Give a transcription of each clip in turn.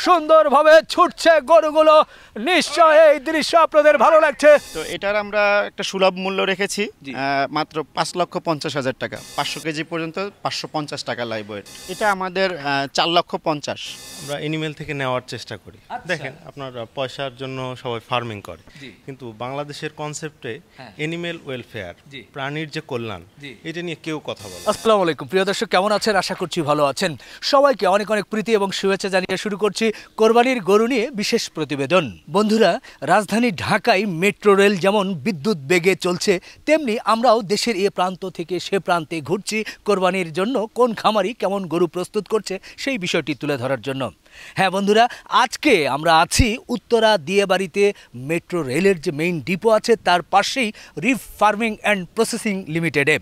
সুন্দরভাবে ছুটছে গরুগুলো। নিশ্চয় এই দৃশ্য আপনাদের ভালো লাগছে। তো এটার আমরা একটা সুলভ মূল্য রেখেছি মাত্র 5,50,000 টাকা। 500 কেজি পর্যন্ত 550 টাকা লাইভ ওয়েট। এটা আমাদের 4,50,000। আমরা এনিমেল থেকে নেওয়ার চেষ্টা করি। দেখেন আপনার পয়সার জন্য সবাই ফার্মিং করে, কিন্তু বাংলাদেশের কনসেপ্টে এনিমেল ওয়েলফেয়ার, প্রাণীর যে কল্যাণ, এটা নিয়ে কেউ কথা বলে। আসসালামু আলাইকুম প্রিয় দর্শক, কেমন আছেন? আশা করছি ভালো আছেন। সবাইকে অনেক অনেক প্রীতি এবং শুভেচ্ছা জানিয়ে শুরু করছি কোরবানির গরু নিয়ে বিশেষ প্রতিবেদন। বন্ধুরা, রাজধানী ঢাকায় মেট্রো রেল যেমন বিদ্যুৎ বেগে চলছে, তেমনি আমরাও দেশের এ প্রান্ত থেকে সে প্রান্তে ঘুরছি কোরবানির জন্য। কোন খামারি কেমন গরু প্রস্তুত করছে সেই বিষয়টি তুলে ধরার জন্য। হ্যাঁ বন্ধুরা, আজকে আমরা আছি উত্তরা দিয়াবাড়িতে মেট্রো রেলের যে মেইন ডিপো আছে তার পাশেই রিফ ফার্মিং অ্যান্ড প্রসেসিং লিমিটেডে।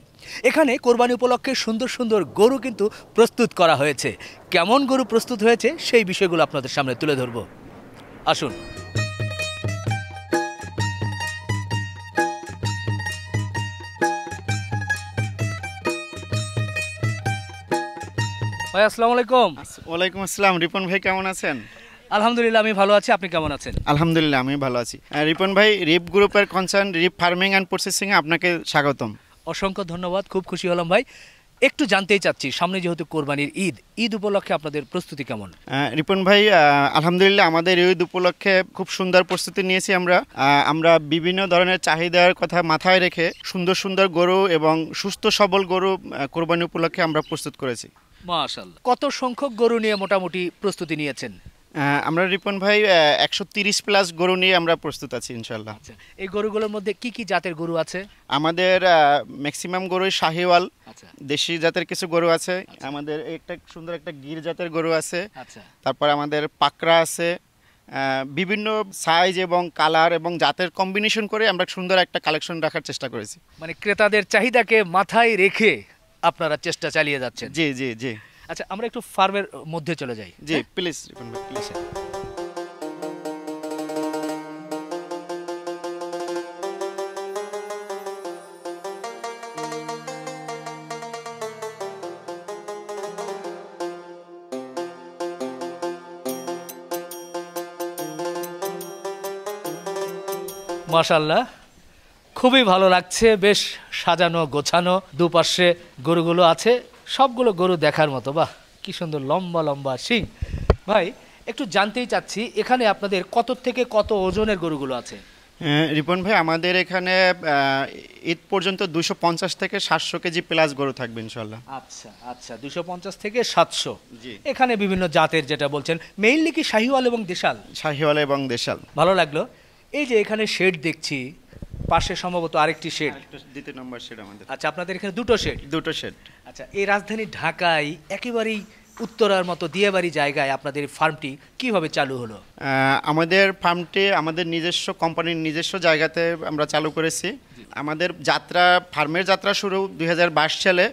এখানে কোরবানি উপলক্ষে সুন্দর সুন্দর গরু কিন্তু প্রস্তুত করা হয়েছে। কেমন গরু প্রস্তুত হয়েছে সেই বিষয়গুলো আপনাদের সামনে তুলে ধরব। আসুন। ভাই আসসালামু আলাইকুম। ওয়ালাইকুম আসসালাম। রিপন ভাই কেমন আছেন? আলহামদুলিল্লাহ আমি ভালো আছি, আপনি কেমন আছেন? আলহামদুলিল্লাহ আমি ভালো আছি। রিপন ভাই, রিপ গ্রুপের কনসার্ন রিপ ফার্মিং অ্যান্ড প্রসেসিং এ আপনাকে স্বাগতম। অসংখ্য ধন্যবাদ, খুব খুশি হলাম ভাই। একটু জানতেই চাচ্ছি, সামনে যেহেতু কোরবানির ঈদ উপলক্ষে আপনাদের প্রস্তুতি কেমন? রিপন ভাই, আলহামদুলিল্লাহ আমাদের ঈদ উপলক্ষে খুব সুন্দর প্রস্তুতি নিয়েছি। আমরা বিভিন্ন ধরনের চাহিদার কথা মাথায় রেখে সুন্দর সুন্দর গরু এবং সুস্থ সবল গরু কোরবানি উপলক্ষে আমরা প্রস্তুত করেছি। মাশাআল্লাহ। কত সংখ্যক গরু নিয়ে মোটামুটি প্রস্তুতি নিয়েছেন? আমরা রিপন ভাই 130 প্লাস গরু নিয়ে আমরা প্রস্তুত আছি ইনশাআল্লাহ। আচ্ছা, এই গরুগুলোর মধ্যে কি কি জাতের গরু আছে? আমাদের ম্যাক্সিমাম গরুই শাহিওয়াল, দেশি জাতের কিছু গরু আছে। আমাদের একটা সুন্দর একটা গির জাতের গরু আছে। তারপর আমাদের পাকড়া আছে। বিভিন্ন সাইজ এবং কালার এবং জাতের কম্বিনেশন করে আমরা সুন্দর একটা কালেকশন রাখার চেষ্টা করেছি। মানে ক্রেতাদের চাহিদাকে মাথায় রেখে আপনারা চেষ্টা চালিয়ে যাচ্ছেন। জি জি জি। আচ্ছা, আমরা একটু ফার্মের মধ্যে চলে যাই। জি প্লিজ রিপন ভাই, প্লিজ। মাশাআল্লাহ, খুবই ভালো লাগছে। বেশ সাজানো গোছানো, দুপাশে গরুগুলো আছে, সবগুলো গরু দেখার মতো। বাহ, কি সুন্দর লম্বা লম্বা শিং। ভাই একটু জানতেই চাচ্ছি, এখানে আপনাদের কত থেকে কত ওজনের গরুগুলো আছে? রিপন ভাই, আমাদের এখানে ঈদ পর্যন্ত 250 থেকে 700 কেজি প্লাস গরু থাকবে ইনশাআল্লাহ। আচ্ছা আচ্ছা, 250 থেকে 700। এখানে বিভিন্ন জাতের যেটা বলছেন, মেইনলি কি শাহিওয়াল এবং দেশাল? শাহিওয়াল এবং দেশাল। ভালো লাগলো। এই যে এখানে শেড দেখছি, পাশে সম্ভবত আরেকটি শেড, দ্বিতীয় নম্বর শেড আমাদের। আচ্ছা, আপনাদের এখানে দুটো শেড। আচ্ছা, এই রাজধানী ঢাকায় একেবারেই উত্তরার মতো দিয়াবাড়ি জায়গায় আপনাদের ফার্মটি কিভাবে চালু হলো? আমাদের ফার্মটি আমাদের নিজস্ব কোম্পানির নিজস্ব জায়গাতে আমরা চালু করেছি। আমাদের ফার্মের যাত্রা শুরু 2022 সালে,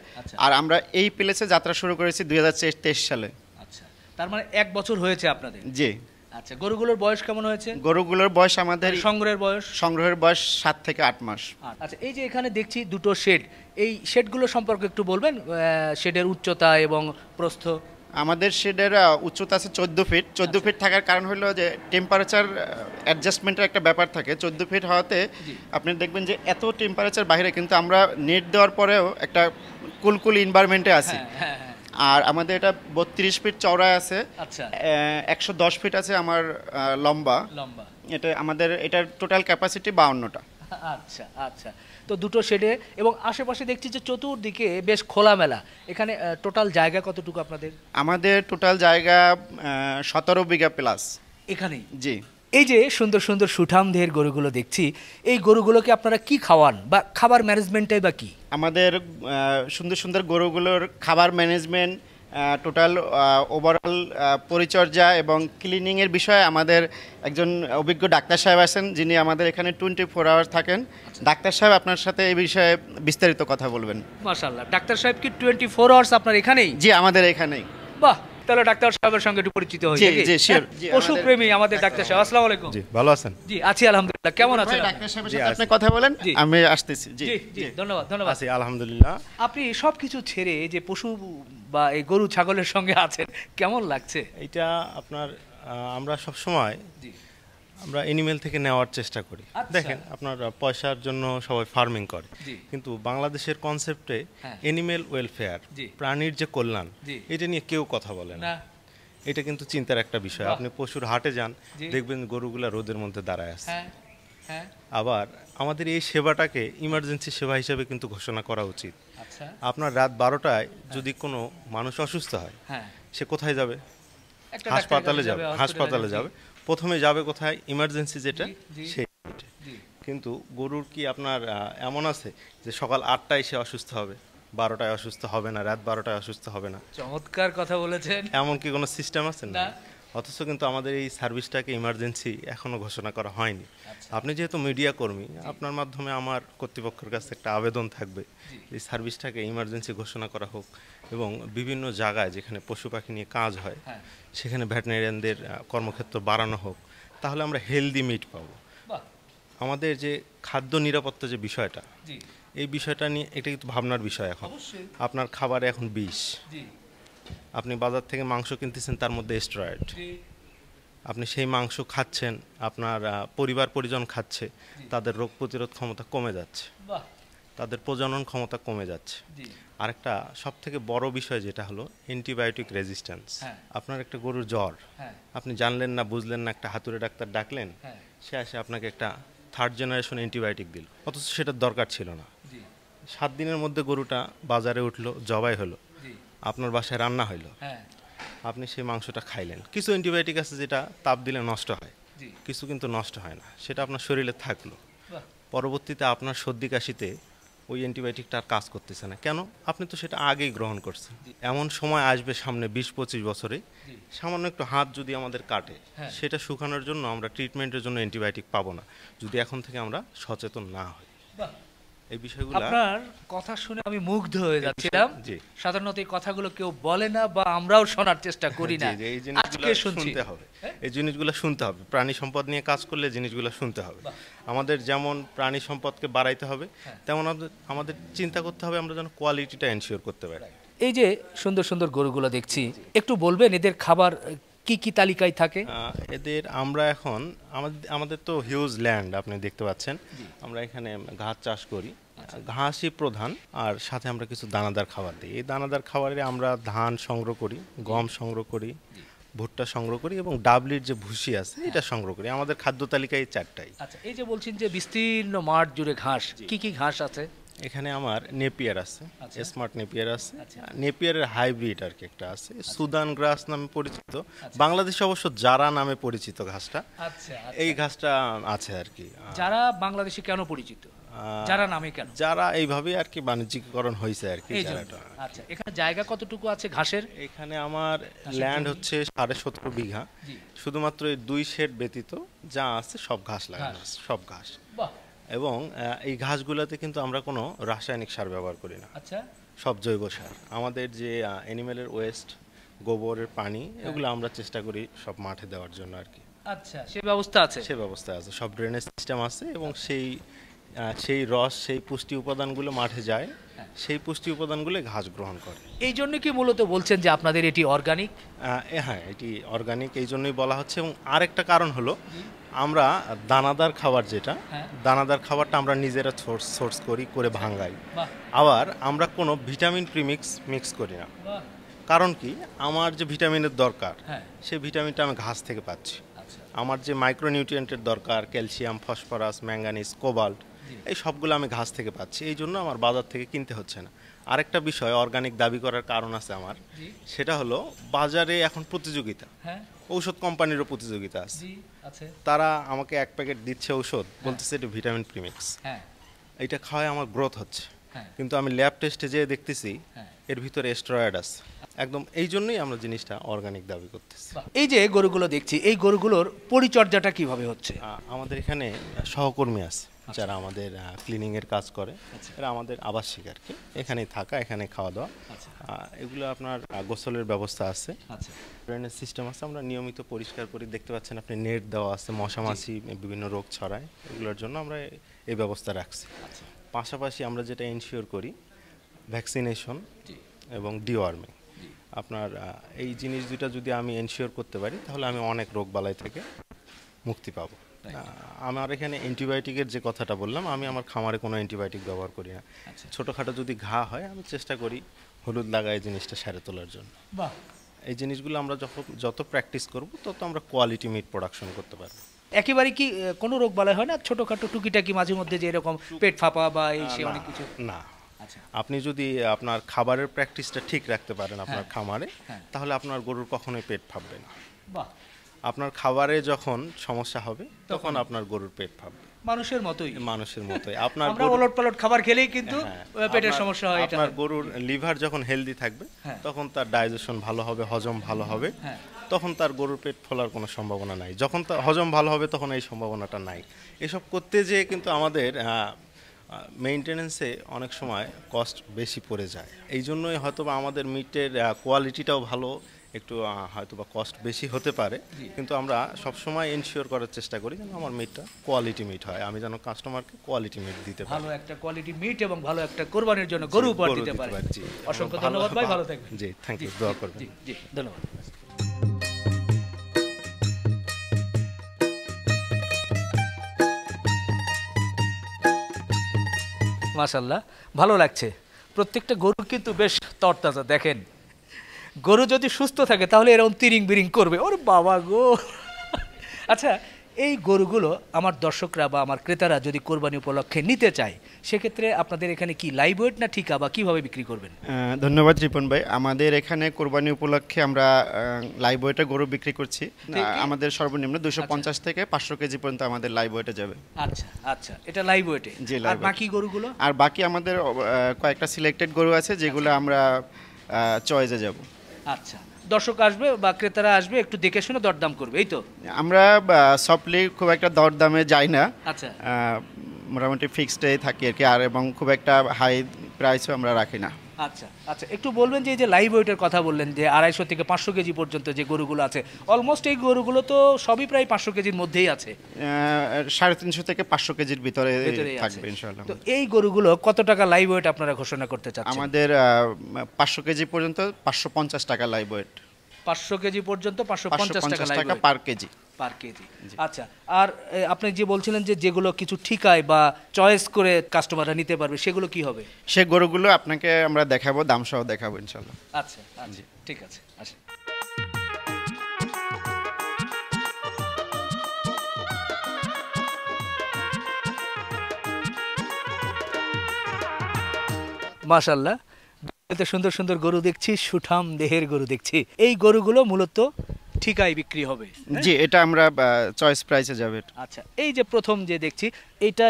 আর আমরা এই প্লেসে যাত্রা শুরু করেছি 2023 সালে। আচ্ছা, তার মানে 1 বছর হয়েছে আপনাদের? জি। আচ্ছা, গরুগুলোর বয়স কেমন হয়েছে? গরুগুলোর বয়স আমাদের সংগ্রহের বয়স 7 থেকে 8 মাস। আচ্ছা, এই যে এখানে দেখছি দুটো শেড, এই শেডগুলো সম্পর্কে একটু বলবেন? শেডের উচ্চতা এবং প্রস্থ? আমাদের শেডের উচ্চতা আছে 14 ফিট। 14 ফিট থাকার কারণ হলো যে টেম্পারেচার অ্যাডজাস্টমেন্টের একটা ব্যাপার থাকে। 14 ফিট হওয়াতে আপনি দেখবেন যে এত টেম্পারেচার বাইরে, কিন্তু আমরা নেট দেওয়ার পরেও একটা কুলকুল এনভায়রনমেন্টে আছি। আর আমাদের এটা 32 ফিট চওড়ায় আছে। আচ্ছা, 110 ফিট আছে আমার লম্বা। এটা আমাদের এটার টোটাল ক্যাপাসিটি 52টা। আচ্ছা আচ্ছা, তো দুটো শেডে এবং আশেপাশে দেখছি যে চতুর্দিকে বেশ খোলামেলা। এখানে টোটাল জায়গা কতটুকু আপনাদের? আমাদের টোটাল জায়গা 17 বিঘা প্লাস এখানেই। জি। এই যে সুন্দর সুন্দর সুঠামদের গরুগুলো দেখছি, এই গরুগুলোকে আপনারা কি খাওয়ান বা খাবার ম্যানেজমেন্টটাই বা কি? আমাদের সুন্দর সুন্দর গরুগুলোর খাবার ম্যানেজমেন্ট, টোটাল ওভারঅল পরিচর্যা এবং ক্লিনিংয়ের বিষয়ে আমাদের একজন অভিজ্ঞ ডাক্তার সাহেব আছেন, যিনি আমাদের এখানে 24 আওয়ার্স থাকেন। ডাক্তার সাহেব আপনার সাথে এই বিষয়ে বিস্তারিত কথা বলবেন। মাশাআল্লাহ, ডাক্তার সাহেব কি 24 আওয়ার্স আপনার এখানেই? জি, আমাদের এখানেই। বাহ, তাহলে ডাক্তার সাহেবের সঙ্গে একটু পরিচিত হই। জি জি শিওর। পশু প্রেমী আমাদের ডাক্তার সাহেব। আসসালামু আলাইকুম। জি, ভালো আছেন? জি আছি আলহামদুলিল্লাহ। কেমন আছেন? ডাক্তার সাহেবের সাথে আপনি কথা বলেন, আমি আসতেছি। জি জি, ধন্যবাদ ধন্যবাদ। আছি আলহামদুলিল্লাহ। আপনি সবকিছু ছেড়ে যে পশু বা এই গরু ছাগলের সঙ্গে আছেন, কেমন লাগছে? এটা আপনার আমরা সবসময় আমরা এনিমেল থেকে নেওয়ার চেষ্টা করি। দেখেন আপনার পয়সার জন্য সবাই ফার্মিং করে, কিন্তু বাংলাদেশের কনসেপ্টে এনিমেল ওয়েলফেয়ার, প্রাণীর যে কল্যাণ, এটা নিয়ে কেউ কথা বলে না। এটা কিন্তু চিন্তার একটা বিষয়। আপনি পশুর হাটে যান, দেখবেন গরুগুলা রোদের মধ্যে দাঁড়ায় আছে। আবার আমাদের এই সেবাটাকে ইমার্জেন্সি সেবা হিসেবে কিন্তু ঘোষণা করা উচিত। আপনার রাত 12টায় যদি কোনো মানুষ অসুস্থ হয়, সে কোথায় যাবে? হাসপাতালে যাবে। হাসপাতালে যাবে, প্রথমে যাবে কোথায়? ইমার্জেন্সি যেটা, সেই। কিন্তু গরুর কি আপনার এমন আছে যে সকাল 8টায় সে অসুস্থ হবে, 12টায় অসুস্থ হবে না, রাত 12টায় অসুস্থ হবে না? চমৎকার কথা বলেছেন। এমন কি কোনো সিস্টেম আছে? না। অথচ কিন্তু আমাদের এই সার্ভিসটাকে ইমার্জেন্সি এখনো ঘোষণা করা হয়নি। আপনি যেহেতু মিডিয়া কর্মী, আপনার মাধ্যমে আমার কর্তৃপক্ষের কাছে একটা আবেদন থাকবে, এই সার্ভিসটাকে ইমার্জেন্সি ঘোষণা করা হোক এবং বিভিন্ন জায়গায় যেখানে পশু পাখি নিয়ে কাজ হয় সেখানে ভেটেরিনারিয়ানদের কর্মক্ষেত্র বাড়ানো হোক, তাহলে আমরা হেলদি মিট পাবো। আমাদের যে খাদ্য নিরাপত্তা যে বিষয়টা, এই বিষয়টা নিয়ে এটা কিন্তু ভাবনার বিষয়। এখন আপনার খাবারে এখন বিষ, আপনি বাজার থেকে মাংস কিনতেছেন, তার মধ্যে স্টেরয়েড। আপনি সেই মাংস খাচ্ছেন, আপনার পরিবার পরিজন খাচ্ছে, তাদের রোগ প্রতিরোধ ক্ষমতা কমে যাচ্ছে, তাদের প্রজনন ক্ষমতা কমে যাচ্ছে। আরেকটা সব থেকে বড় বিষয় যেটা হলো অ্যান্টিবায়োটিক রেজিস্ট্যান্স। আপনার একটা গরুর জ্বর, আপনি জানলেন না, বুঝলেন না, একটা হাতুড়ে ডাক্তার ডাকলেন, সে আসে আপনাকে একটা 3rd জেনারেশন অ্যান্টিবায়োটিক দিল, অথচ সেটার দরকার ছিল না। 7 দিনের মধ্যে গরুটা বাজারে উঠলো, জবাই হলো, আপনার বাসায় রান্না হইলো, আপনি সেই মাংসটা খাইলেন। কিছু অ্যান্টিবায়োটিক আছে যেটা তাপ দিলে নষ্ট হয়, কিছু কিন্তু নষ্ট হয় না, সেটা আপনার শরীরে থাকলো, পরবর্তীতে আপনার সর্দি কাশিতে ওই অ্যান্টিবায়োটিকটা আর কাজ করতেছে না। কেন? আপনি তো সেটা আগেই গ্রহণ করছেন। এমন সময় আসবে সামনে 20-25 বছরে, সামান্য একটু হাত যদি আমাদের কাটে, সেটা শুকানোর জন্য আমরা ট্রিটমেন্টের জন্য অ্যান্টিবায়োটিক পাবো না, যদি এখন থেকে আমরা সচেতন না হই। এই বিষয়গুলো আপনার কথা শুনে আমি মুগ্ধ হয়ে যাচ্ছিলাম। সাধারণত এই কথাগুলো কেউ বলে না বা আমরাও শোনার চেষ্টা করি না, আজকে শুনতে হবে। এই জিনিসগুলো শুনতে হবে। প্রাণী সম্পদ নিয়ে কাজ করলে জিনিসগুলো শুনতে হবে। আমাদের যেমন প্রাণী সম্পদকে বাড়াইতে হবে, তেমন আমাদের চিন্তা করতে হবে আমরা যেন কোয়ালিটিটা এনশিওর করতে পারি। এই যে সুন্দর সুন্দর গরুগুলো দেখছি, একটু বলবেন এদের খাবার কি কি তালিকায় থাকে? এদের আমরা এখন আমাদের তো হিউজ ল্যান্ড, আপনি দেখতে পাচ্ছেন, আমরা এখানে ঘাস চাষ করি, ঘাসই প্রধান, আর সাথে আমরা কিছু দানাদার খাবার দিই। এই দানাদার খাবারে আমরা ধান সংগ্রহ করি, গম সংগ্রহ করি, ভুট্টা সংগ্রহ করি এবং ডাবলির যে ভুসি আছে এটা সংগ্রহ করি। আমাদের খাদ্য তালিকায় 4টাই। আচ্ছা, এই যে বলছেন যে বিস্তীর্ণ মাঠ জুড়ে ঘাস, কি কি ঘাস আছে? এখানে আমার নেপিয়ার আছে, স্মার্ট নেপিয়ার আছে, নেপিয়ারের হাইব্রিড আর কি একটা আছে, সুদান গ্রাস নামে পরিচিত, বাংলাদেশে অবশ্য জারা নামে পরিচিত ঘাসটা। এই ঘাসটা আছে আর কি। যারা বাংলাদেশে কেন পরিচিত, যারা নামে কেন? যারা এইভাবে আর কি বাণিজ্যিকরণ হয়েছে আর কি জারাটা। আচ্ছা, এখানে জায়গা কতটুকু আছে ঘাসের? এখানে আমার ল্যান্ড হচ্ছে 17.5 বিঘা, শুধুমাত্র এই 2 শেড ব্যতীত যা আছে সব ঘাস লাগানো আছে, সব ঘাস। এবং এই ঘাসগুলোতে কিন্তু আমরা কোনো রাসায়নিক সার ব্যবহার করি না, সব জৈব সার। আমাদের যে অ্যানিমেলের ওয়েস্ট, গোবরের পানি, এগুলো আমরা চেষ্টা করি সব মাঠে দেওয়ার জন্য আর কি। আচ্ছা, সে ব্যবস্থা আছে? সে ব্যবস্থা আছে, সব ড্রেনেজ সিস্টেম আছে এবং সেই রস, সেই পুষ্টি উপাদানগুলো মাঠে যায়, সেই পুষ্টি উপাদানগুলো ঘাস গ্রহণ করে। এই জন্য কি মূলত বলছেন যে আপনাদের এটি অর্গানিক? হ্যাঁ, এটি অর্গানিক এই জন্যই বলা হচ্ছে। এবং আরেকটা কারণ হলো আমরা দানাদার খাবার, যেটা দানাদার খাবারটা আমরা নিজেরা সোর্স করে ভাঙাই। আবার আমরা কোনো ভিটামিন প্রিমিক্স মিক্স করি না। কারণ কি, আমার যে ভিটামিনের দরকার সেই ভিটামিনটা আমি ঘাস থেকে পাচ্ছি। আমার যে মাইক্রোনিউট্রিয়েন্টের দরকার, ক্যালসিয়াম, ফসফরাস, ম্যাঙ্গানিজ, কোবাল্ট, এই সবগুলো আমি ঘাস থেকে পাচ্ছি, এই জন্য আমার বাজার থেকে কিনতে হচ্ছে না। আরেকটা বিষয় অর্গানিক দাবি করার কারণ আছে আমার, সেটা হলো বাজারে এখন প্রতিযোগিতা, ঔষধ কোম্পানিরও প্রতিযোগিতা আছে। তারা আমাকে 1 প্যাকেট দিচ্ছে ঔষধ, বলতেছে এটা ভিটামিন প্রিমিক্স, এটা খাওয়ায় আমার গ্রোথ হচ্ছে, কিন্তু আমি ল্যাব টেস্টে যেয়ে দেখতেছি এর ভিতরে স্টেরয়েড আছে একদম। এই জন্যই আমরা জিনিসটা অর্গানিক দাবি করতেছি। এই যে গরুগুলো দেখছি, এই গরুগুলোর পরিচর্যাটা কিভাবে হচ্ছে? আমাদের এখানে সহকর্মী আছে যারা আমাদের ক্লিনিং এর কাজ করে, এরা আমাদের আবাসিক আর কি, এখানেই থাকা, এখানে খাওয়া দাওয়া। এগুলো আপনার গোসলের ব্যবস্থা আছে, ড্রেনেজ সিস্টেম আছে, আমরা নিয়মিত পরিষ্কার করি। দেখতে পাচ্ছেন আপনি, নেট দেওয়া আছে, মশা মাছি বিভিন্ন রোগ ছড়ায়, এগুলোর জন্য আমরা এই ব্যবস্থা রাখছি। পাশাপাশি আমরা যেটা এনশিওর করি, ভ্যাকসিনেশন এবং ডিওয়ার্মিং। আপনার এই জিনিস দুইটা যদি আমি এনশিওর করতে পারি তাহলে আমি অনেক রোগবালাই থেকে মুক্তি পাবো। আমার এখানে অ্যান্টিবায়োটিকের যে কথাটা বললাম, আমি আমার খামারে কোনো অ্যান্টিবায়োটিক ব্যবহার করি না। ছোটোখাটো যদি ঘা হয় আমি চেষ্টা করি হলুদ লাগায় জিনিসটা সারে তোলার জন্য। বাহ, এই জিনিসগুলো আমরা যত প্র্যাকটিস করব তত আমরা কোয়ালিটি মিট প্রোডাকশন করতে পারবো। একেবারে কি কোনো রোগ বালাই হয় না? ছোটখাটো টুকিটাকি মাঝে মধ্যে যে এরকম পেট ফাঁপা বা এই সে অনেক কিছু? না, আচ্ছা, আপনি যদি আপনার খাবারের প্র্যাকটিসটা ঠিক রাখতে পারেন আপনার খামারে, তাহলে আপনার গরুর কখনোই পেট ফাঁপবে না। বাহ, আপনার খাবারে যখন সমস্যা হবে তখন আপনার গরুর পেট ফাঁপবে। মানুষের মতোই, মানুষের মতোই আপনার আমরা ওলট পালট খাবার খেলেই কিন্তু পেটের সমস্যা হয়। এটা আপনার গরুর লিভার যখন হেলদি থাকবে তখন তার ডাইজেশন ভালো হবে, হজম ভালো হবে, তখন তার গরুর পেট ফোলার কোনো সম্ভাবনা নাই। যখন তার হজম ভালো হবে তখন এই সম্ভাবনাটা নাই। এসব করতে যেয়ে কিন্তু আমাদের মেইনটেনেন্সে অনেক সময় কস্ট বেশি পড়ে যায়। এই জন্যই হয়তোবা আমাদের মিটের কোয়ালিটিটাও ভালো, একটু হয়তোবা কস্ট বেশি হতে পারে, কিন্তু আমরা সবসময় এনশিওর করার চেষ্টা করি যেন আমার মিটটা কোয়ালিটি মিট হয়, আমি যেন কাস্টমারকে কোয়ালিটি মিট দিতে পারি, ভালো একটা কোয়ালিটি মিট এবং ভালো একটা কোরবানির জন্য গরু উপহার দিতে পারি। অসংখ্য ধন্যবাদ ভাই, ভালো থাকবেন। জি, থ্যাংক ইউ, দোয়া করবেন। জি, ধন্যবাদ। মাশাআল্লাহ, ভালো লাগছে। প্রত্যেকটা গরু কিন্তু বেশ তরতাজা। দেখেন, গরু যদি সুস্থ থাকে তাহলে এরকম তিরিং বিরিং করবে। ওরে বাবা গো! আচ্ছা, এই গরুগুলো আমার দর্শকরা বা আমার ক্রেতারা যদি কোরবানি উপলক্ষে নিতে চায়, সেক্ষেত্রে আপনাদের এখানে কি লাইভ ওয়েট না ঠিকা বা কিভাবে বিক্রি করবেন? ধন্যবাদ রিপন ভাই। আমাদের এখানে কোরবানি উপলক্ষে আমরা লাইভ ওয়েটে গরু বিক্রি করছি। আমাদের সর্বনিম্ন 250 থেকে 500 কেজি পর্যন্ত আমাদের লাইভ ওয়েটে যাবে। আচ্ছা আচ্ছা, এটা লাইভ ওয়েটে। আর বাকি গরুগুলো? আর বাকি আমাদের কয়েকটা সিলেক্টেড গরু আছে যেগুলো আমরা চয়েসে যাব। আচ্ছা, দর্শক আসবে বা ক্রেতারা আসবে, একটু দেখে শুনে দরদাম করবে, এই তো? আমরা সফটলি খুব একটা দরদামে যাই না। আচ্ছা, মোটামুটি ফিক্সডে থাকি আর কি, আর এবং খুব একটা হাই প্রাইসও আমরা রাখি না। আচ্ছা আচ্ছা, একটু বলবেন যে এই যে লাইভ ওয়েটের কথা বললেন যে 250 থেকে 500 কেজি পর্যন্ত যে গরুগুলো আছে, অলমোস্ট এই গরুগুলো তো সবই প্রায় 500 কেজির মধ্যেই আছে। 350 থেকে 500 কেজির ভিতরে থাকবে ইনশাআল্লাহ। তো এই গরুগুলো কত টাকা লাইভ ওয়েট আপনারা ঘোষণা করতে চাচ্ছেন? আমাদের 500 কেজি পর্যন্ত 550 টাকা লাইভ ওয়েট। 500 কেজি পর্যন্ত 550 টাকা পার কেজি। পার কেজি। আচ্ছা, আর আপনি যে বলছিলেন যে যেগুলো কিছু ঠিকায় বা চয়েস করে কাস্টমাররা নিতে পারবে, সেগুলো কি হবে? সে গরুগুলো আপনাকে আমরা দেখাবো, দাম সহ দেখাবো ইনশাআল্লাহ। আচ্ছা আচ্ছা, ঠিক আছে, আসেন। মাশাআল্লাহ, এত সুন্দর সুন্দর গরু দেখছি, সুঠাম দেহের গরু দেখছি। এই গরুগুলো মূলত ঠিকায় বিক্রি হবে? জি, এটা আমরা চয়েস প্রাইসে যাবে। আচ্ছা, এই যে প্রথম যে দেখছি, এটা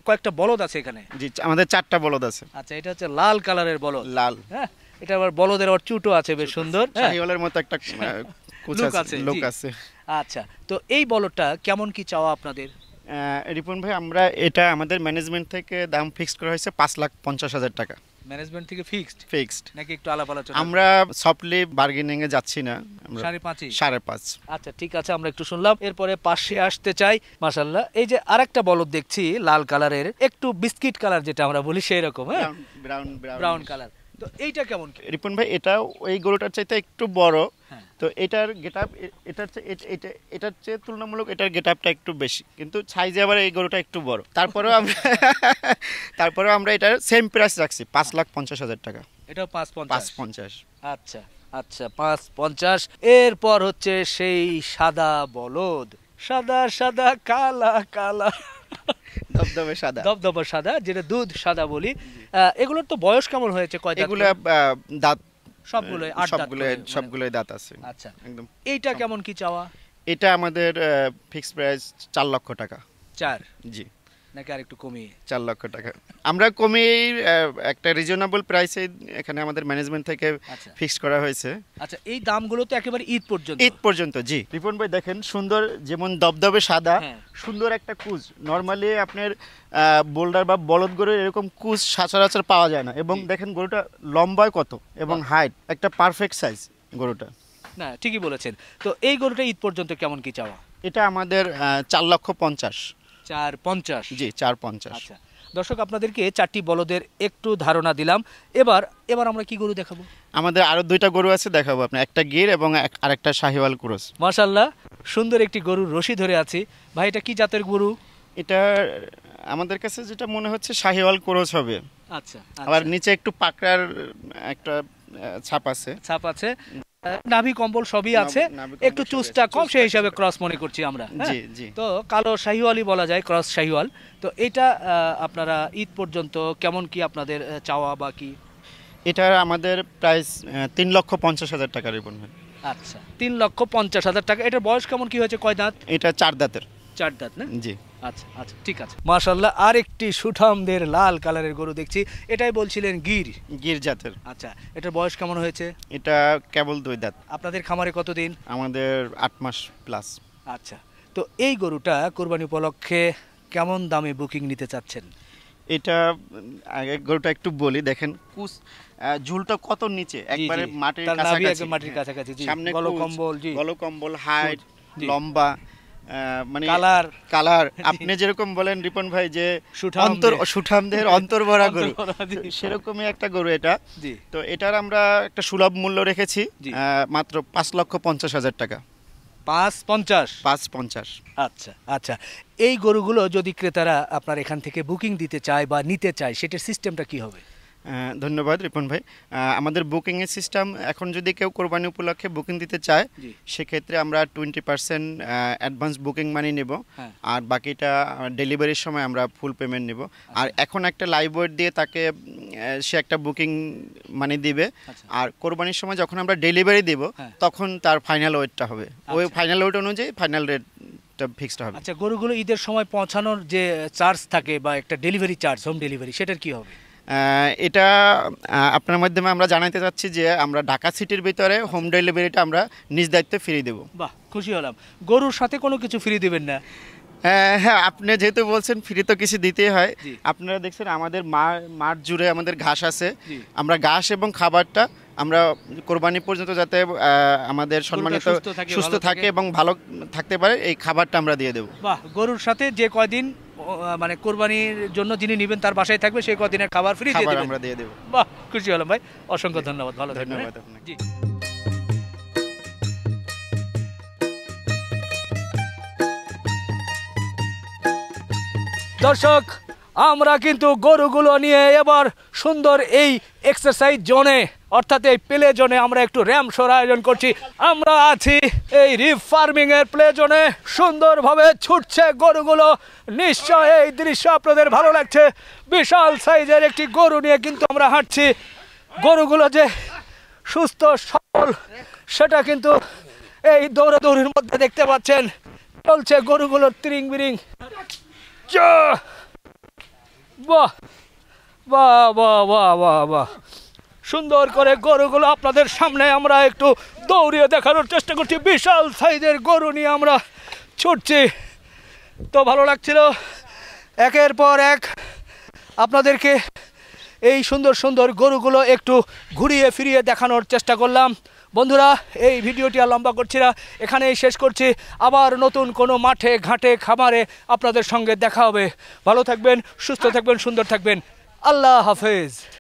কয়েকটা বলদ আছে এখানে? জি, আমাদের 4টা বলদ আছে। আচ্ছা, এটা হচ্ছে লাল কালারের বলদ। লাল, হ্যাঁ, এটা আবার বলদের আবার চুটও আছে, বেশ সুন্দর, শাহিওয়ালের মতো একটা লুক আছে। আচ্ছা, তো এই বলদটা কেমন কি চাওয়া আপনাদের? রিপন ভাই, আমরা এটা আমাদের ম্যানেজমেন্ট থেকে দাম ফিক্সড করা হয়েছে 5,50,000 টাকা। ম্যানেজমেন্ট থেকে ফিক্সড নাকি একটু আলাপ আলোচনা? আমরা সফটলি বার্গেনিং এ যাচ্ছি না, আমরা 5.5। আচ্ছা, ঠিক আছে, আমরা একটু শুনলাম। এরপরে পাশে আসতে চাই। মাশাআল্লাহ, এই যে আরেকটা বলদ দেখছি লাল কালারের, একটু বিস্কিট কালার যেটা আমরা বলি সেই রকম, হ্যাঁ, ব্রাউন কালার। তো এইটা কেমন রিপন ভাই? এটা ওই গরুটার চাইতে একটু বড়। তো এটার গেটআপ এটার চেয়ে তুলনামূলক এটার গেটআপটা একটু বেশি, কিন্তু সাইজে আবার এই গরুটা একটু বড়। তারপরেও আমরা এটার সেম প্রাইস রাখছি 5,50,000 টাকা। এটা 5.50। আচ্ছা আচ্ছা, 5.50। এরপর হচ্ছে সেই সাদা বলদ, সাদা সাদা কালা কালা, দবদবে সাদা, যেটা দুধ সাদা বলি। এগুলোর তো বয়স কেমন হয়েছে? কয় দাঁত? এগুলো দাঁত সবগুলোই দাঁত আছে। আচ্ছা, একদম। এইটা কেমন কি চাওয়া? এটা আমাদের ফিক্সড প্রাইস 4 লক্ষ টাকা। 4? জি। নাকি আর একটু কমিয়ে? 4 লক্ষ টাকা আমরা কমিয়ে একটা রিজনেবল প্রাইসে এখানে আমাদের ম্যানেজমেন্ট থেকে ফিক্স করা হয়েছে। আচ্ছা, এই দামগুলো তো একেবারে ঈদ পর্যন্ত? জি। রিপন ভাই দেখেন, সুন্দর, যেমন দবদবে সাদা, সুন্দর একটা কুজ। নরমালি আপনার বোল্ডার বা বলদ গরুর এরকম কুজ সচরাচর পাওয়া যায় না। এবং দেখেন গরুটা লম্বায় কত এবং হাইট, একটা পারফেক্ট সাইজ গরুটা। না, ঠিকই বলেছেন। তো এই গরুটা ঈদ পর্যন্ত কেমন কি চাওয়া? এটা আমাদের 4,50,000। 4.50? জি, 4.50। আচ্ছা, দর্শক আপনাদেরকে 4টি বলদের একটু ধারণা দিলাম। এবার আমরা কি গরু দেখাবো? আমাদের আরো 2টা গরু আছে, দেখাবো আপনার, একটা গির এবং আরেকটা শাহিওয়াল ক্রস। মাশাআল্লাহ, সুন্দর একটি গরুর রশি ধরে আছি। ভাই এটা কি জাতের গরু? এটা আমাদের কাছে যেটা মনে হচ্ছে শাহিওয়াল ক্রস হবে। আচ্ছা, আবার নিচে একটু পাকড়ার একটা ছাপ আছে। নাভি কম্বল সবই আছে, নাভি একটু কম্বল সবই চুজটা আছে, কম, চুজটা সেই হিসাবে ক্রস মনে করছি আমরা। হ্যাঁ? জি জি। তো কালো শাহিওয়ালই বলা যায়, ক্রস শাহিওয়াল। তো এটা আপনারা ঈদ পর্যন্ত কেমন কি আপনাদের চাওয়া বা কি? এটা আমাদের প্রাইস 3,50,000 টাকা রিপন ভাই। আচ্ছা, 3,50,000 টাকা। এটার বয়স কেমন কি হয়েছে, কয় দাঁত? এটা 4 দাঁতের। 4 দাঁত না? জি। আচ্ছা আচ্ছা, ঠিক আছে। মাশাআল্লাহ, আরেকটি সুঠামদের লাল কালারের গরু দেখছি। এটাই বলছিলেন গির জাতের। আচ্ছা, এটার বয়স কেমন হয়েছে? এটা কেবল 2 দাঁত। আপনাদের খামারে কতদিন? আমাদের 8 মাস প্লাস। আচ্ছা, তো এই গরুটা কোরবানি উপলক্ষে কেমন দামে বুকিং নিতে চাচ্ছেন? এটা আগে গরুটা একটু বলি, দেখেন কুস ঝুলটা কত নিচে, একবারে মাটির তার নাভি কাছাকাছি। একদম মাটির কাছাকাছি। জি, সামনে গলকম্বল, জি, গলকম্বল, হাইট, জি, লম্বা, মানে কালার আপনি যেরকম বলেন রিপন ভাই যে সুঠামদের অন্তর ভরা গরু, সেরকমই একটা গরু এটা। তো এটার আমরা একটা সুলভ মূল্য রেখেছি, মাত্র 5,50,000 টাকা। 5,50,000। আচ্ছা আচ্ছা, এই গরুগুলো যদি ক্রেতারা আপনার এখান থেকে বুকিং দিতে চায় বা নিতে চায়, সেটার সিস্টেমটা কি হবে? ধন্যবাদ রিপন ভাই। আমাদের বুকিংয়ের সিস্টেম, এখন যদি কেউ কোরবানি উপলক্ষে বুকিং দিতে চায়, সেক্ষেত্রে আমরা 20% অ্যাডভান্স বুকিং মানি নেব, আর বাকিটা ডেলিভারির সময় আমরা ফুল পেমেন্ট নেব। আর এখন একটা লাইভ ওয়েট দিয়ে তাকে সে একটা বুকিং মানি দিবে, আর কোরবানির সময় যখন আমরা ডেলিভারি দেব তখন তার ফাইনাল ওয়েটটা হবে, ওই ফাইনাল ওয়েট অনুযায়ী ফাইনাল রেট ফিক্সড হবে। আচ্ছা, গরুগুলো ঈদের সময় পৌঁছানোর যে চার্জ থাকে বা একটা ডেলিভারি চার্জ, হোম ডেলিভারি, সেটার কি হবে? এটা আপনার মাধ্যমে আমরা জানাতে চাচ্ছি যে আমরা ঢাকা সিটির ভিতরে হোম ডেলিভারিটা আমরা নিজ দায়িত্বে ফ্রি দেব। বাহ, খুশি হলাম। গরুর সাথে কোনো কিছু ফ্রি দিবেন না? হ্যাঁ, আপনি যেহেতু বলছেন ফ্রি, তো কিছু দিতেই হয়। আপনারা দেখছেন আমাদের মাঠ জুড়ে আমাদের ঘাস আছে, আমরা ঘাস এবং খাবারটা আমরা কোরবানি পর্যন্ত যাতে আমাদের সম্মানিত সুস্থ থাকে এবং ভালো থাকতে পারে, এই খাবারটা আমরা দিয়ে দেব। বাহ, গরুর সাথে যে কয়দিন মানে কোরবানির জন্য যিনি নেবেন তার বাসায় থাকবে, সেই কয়দিনের খাবার ফ্রি আমরা দিয়ে দেব। বাহ, খুশি হলাম ভাই, অসংখ্য ধন্যবাদ। ভালো থাকবেন। ধন্যবাদ আপনাকে। জি। দর্শক, আমরা কিন্তু গরুগুলো নিয়ে এবার সুন্দর এই এক্সারসাইজ জোনে, অর্থাৎ এই প্লে জোনে আমরা একটু র্যাম শোর আয়োজন করছি। আমরা আছি এই রিফ ফার্মিং এর প্লে জোনে, সুন্দরভাবে ছুটছে গরুগুলো। নিশ্চয় এই দৃশ্য আপনাদের ভালো লাগছে। বিশাল সাইজের একটি গরু নিয়ে কিন্তু আমরা হাঁটছি। গরুগুলো যে সুস্থ সবল সেটা কিন্তু এই দৌড়াদৌড়ির মধ্যে দেখতে পাচ্ছেন। চলছে গরুগুলোর তিরিং বিরিং। বাহ বাহ বাহ বাহ বাহ বাহ, সুন্দর করে গরুগুলো আপনাদের সামনে আমরা একটু দৌড়িয়ে দেখানোর চেষ্টা করছি। বিশাল সাইজের গরু নিয়ে আমরা ছুটছি, তো ভালো লাগছিল। একের পর এক আপনাদেরকে এই সুন্দর সুন্দর গরুগুলো একটু ঘুরিয়ে ফিরিয়ে দেখানোর চেষ্টা করলাম। বন্ধুরা, এই ভিডিওটি আর লম্বা করছি না, এখানেই শেষ করছি। আবার নতুন কোনো মাঠে ঘাটে খামারে আপনাদের সঙ্গে দেখা হবে। ভালো থাকবেন, সুস্থ থাকবেন, সুন্দর থাকবেন। আল্লাহ হাফেজ।